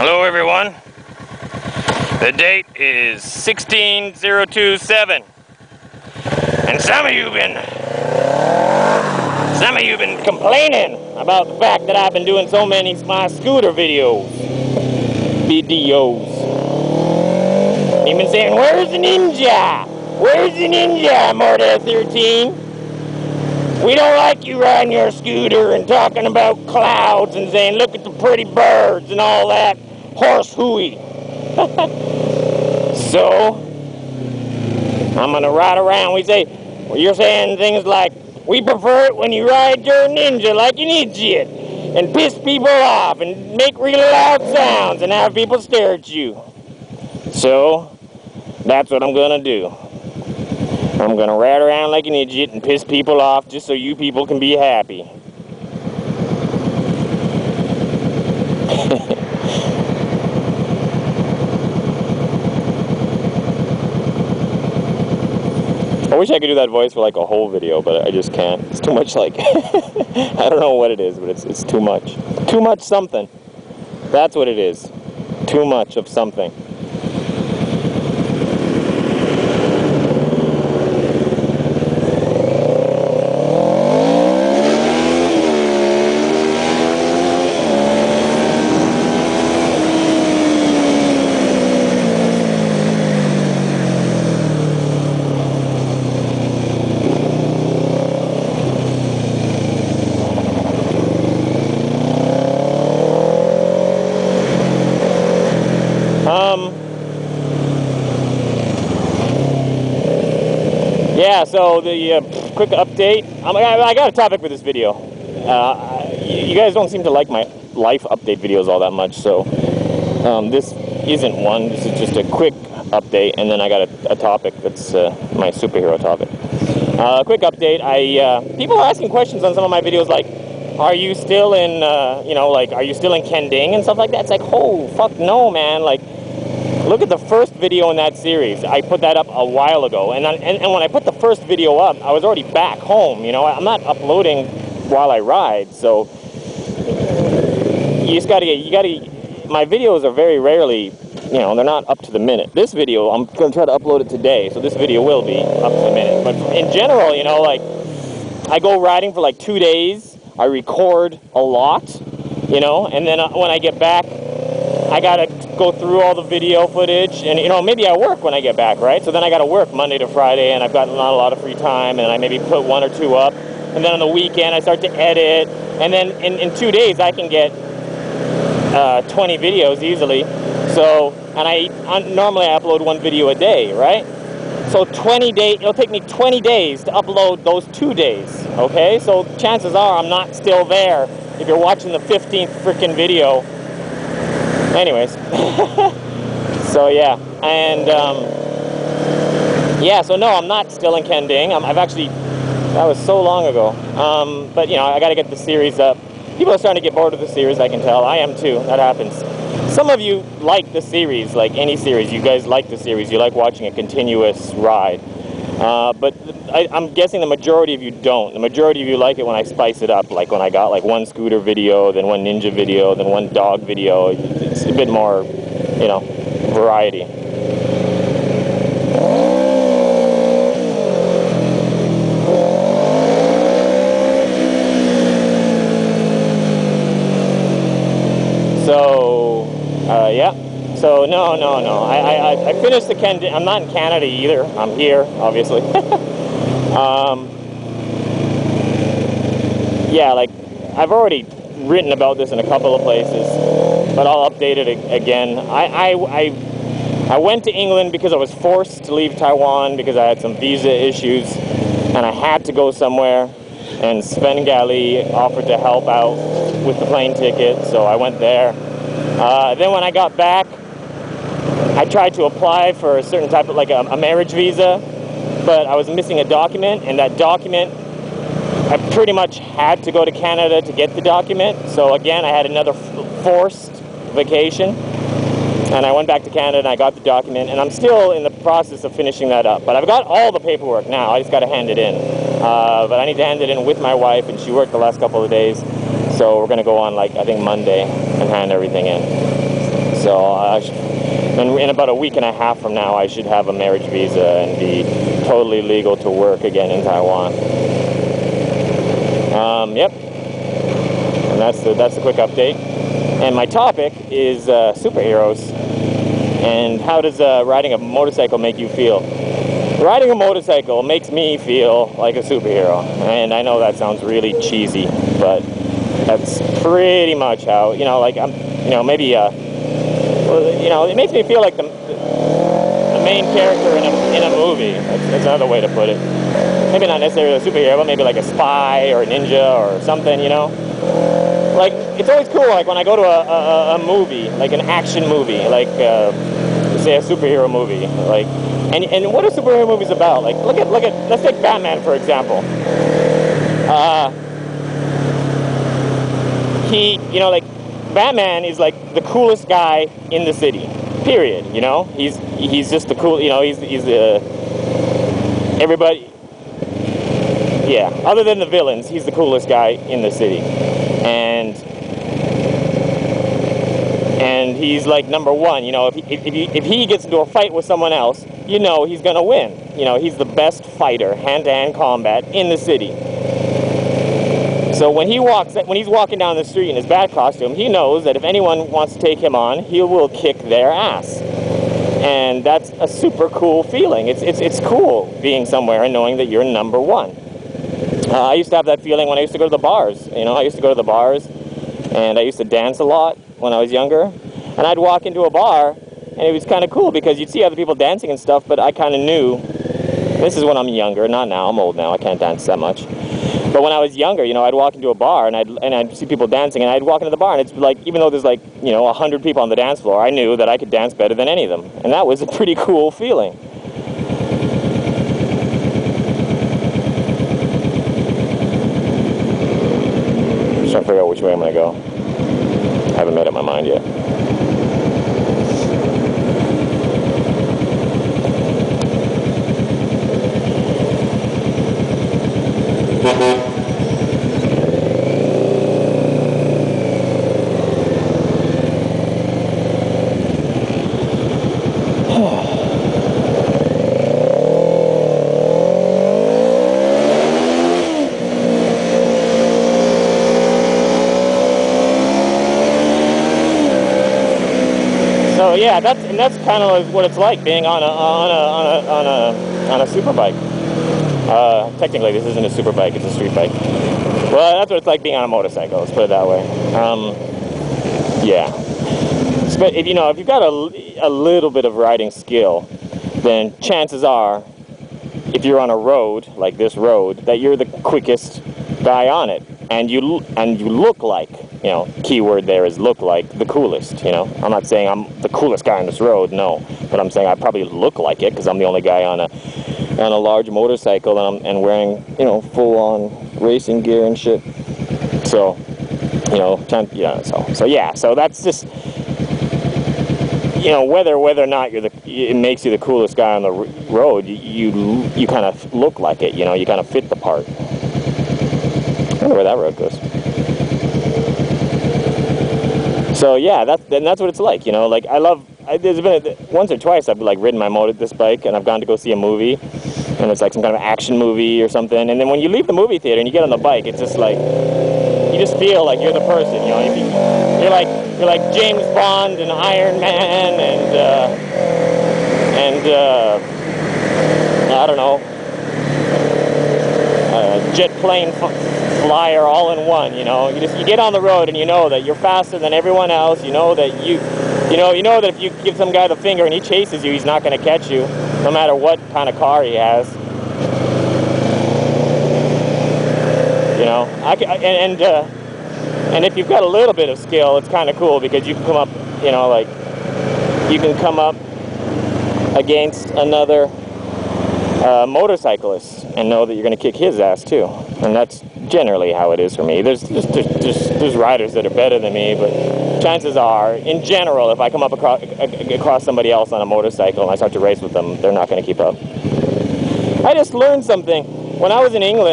Hello everyone. The date is 16027. And some of you been complaining about the fact that I've been doing so many my scooter videos. You've been saying, "Where's the ninja? Where's the ninja, Mortar 13? We don't like you riding your scooter and talking about clouds and saying, look at the pretty birds and all that horse hooey." So, I'm gonna ride around. You're saying things like, "We prefer it when you ride your ninja like an idiot and piss people off and make really loud sounds and have people stare at you." So, that's what I'm gonna do. I'm gonna ride around like an idiot and piss people off just so you people can be happy. I wish I could do that voice for like a whole video, but I just can't. It's too much like, I don't know what it is, but it's too much. Too much something. That's what it is. Too much of something. Yeah, so the quick update. I got a topic for this video. You guys don't seem to like my life update videos all that much, so this isn't one. This is just a quick update, and then I got a topic that's my superhero topic. Quick update. People are asking questions on some of my videos, like, are you still in, are you still in Kending and stuff like that? It's like, oh, fuck no, man. Like, look at the first video in that series. I put that up a while ago, and when I put the first video up, I was already back home. You know, I'm not uploading while I ride, so you just gotta get. My videos are very rarely, you know, they're not up to the minute. This video, I'm gonna try to upload it today, so this video will be up to the minute. But in general, you know, like, I go riding for like 2 days. I record a lot, you know, and then when I get back, I gotta go through all the video footage, and, you know, maybe I work when I get back, right? So then I gotta work Monday to Friday, and I've got not a lot of free time, and I maybe put 1 or 2 up, and then on the weekend I start to edit, and then in 2 days I can get 20 videos easily. So, and normally I upload 1 video a day, right? So it'll take me 20 days to upload those 2 days, okay? So chances are I'm not still there if you're watching the 15th freaking video. Anyways, so yeah, and yeah, so no, I'm not still in Kending. That was so long ago. But, you know, I got to get the series up. People are starting to get bored of the series, I can tell. I am too. That happens. Some of you like the series, like any series. You guys like the series. You like watching a continuous ride. But I'm guessing the majority of you don't. The majority of you like it when I spice it up, like when I got like 1 scooter video, then 1 ninja video, then 1 dog video. It's a bit more, you know, variety. So, yeah. So, no. I finished the Kending. I'm not in Canada either. I'm here, obviously. Yeah, like, I've already written about this in a couple of places, but I'll update it again. I went to England because I was forced to leave Taiwan because I had some visa issues, and I had to go somewhere, and Sven Gali offered to help out with the plane ticket, so I went there. Then when I got back, I tried to apply for a certain type of, like a marriage visa, but I was missing a document, and that document, I pretty much had to go to Canada to get the document. So again, I had another forced vacation, and I went back to Canada and I got the document, and I'm still in the process of finishing that up. But I've got all the paperwork now. I just got to hand it in. But I need to hand it in with my wife, and she worked the last couple of days. So we're going to go on, like, I think Monday and hand everything in. So in about a week and a half from now, I should have a marriage visa and be totally legal to work again in Taiwan. Yep. And that's the quick update. And my topic is superheroes. And how does riding a motorcycle make you feel? Riding a motorcycle makes me feel like a superhero. And I know that sounds really cheesy, but that's pretty much how, you know, like maybe, you know, it makes me feel like the main character in a movie. That's another way to put it. Maybe not necessarily a superhero, but maybe like a spy or a ninja or something, you know? Like, it's always cool, like, when I go to a movie, like an action movie, like, say a superhero movie, like, and what are superhero movies about? Like, look at, let's take Batman, for example. You know, like, Batman is, like, the coolest guy in the city, period, you know? He's just the cool, you know, he's everybody, yeah, other than the villains, he's the coolest guy in the city. And he's like number one, you know, if he gets into a fight with someone else, you know he's gonna win. You know, he's the best fighter, hand-to-hand combat in the city. So when he's walking down the street in his bat costume, he knows that if anyone wants to take him on, he will kick their ass. And that's a super cool feeling. It's cool being somewhere and knowing that you're number one. I used to have that feeling when I used to go to the bars. You know, I used to go to the bars, and I used to dance a lot when I was younger. And I'd walk into a bar, and it was kind of cool because you'd see other people dancing and stuff, but I kind of knew, this is when I'm younger, not now, I'm old now, I can't dance that much. But when I was younger, you know, I'd walk into a bar, and I'd see people dancing, and I'd walk into the bar, and it's like, even though there's like, you know, 100 people on the dance floor, I knew that I could dance better than any of them. And that was a pretty cool feeling. Trying to figure out which way I'm going to go. I haven't made up my mind yet. So yeah, that's kind of what it's like being on a superbike. Technically, this isn't a superbike; it's a street bike. Well, that's what it's like being on a motorcycle. Let's put it that way. Yeah. But if you've got a little bit of riding skill, then chances are, if you're on a road like this road, that you're the quickest guy on it, and you look like, you know, keyword there is look like, the coolest, you know. I'm not saying I'm the coolest guy on this road, no, but I'm saying I probably look like it because I'm the only guy on a large motorcycle and wearing, you know, full-on racing gear and shit. So, you know, yeah, so that's just, you know, whether or not it makes you the coolest guy on the road, you kind of look like it, you know, you kind of fit the part. I wonder where that road goes. So yeah, that's what it's like, you know. Like there's been once or twice I've like ridden this bike, and I've gone to go see a movie, and it's like some kind of action movie or something. And then when you leave the movie theater and you get on the bike, it's just like you just feel like you're the person, you know. You're like James Bond and Iron Man and I don't know, jet plane flyer all in one, you know. You get on the road and you know that you're faster than everyone else. You know that you know that if you give some guy the finger and he chases you, he's not going to catch you, no matter what kind of car he has. You know, and if you've got a little bit of skill, it's kind of cool because you can come up, you know, like you can come up against another motorcyclist and know that you're going to kick his ass too. And that's generally how it is for me. There's riders that are better than me, but chances are, in general, if I come up across somebody else on a motorcycle and I start to race with them, they're not going to keep up. I just learned something. When I was in England,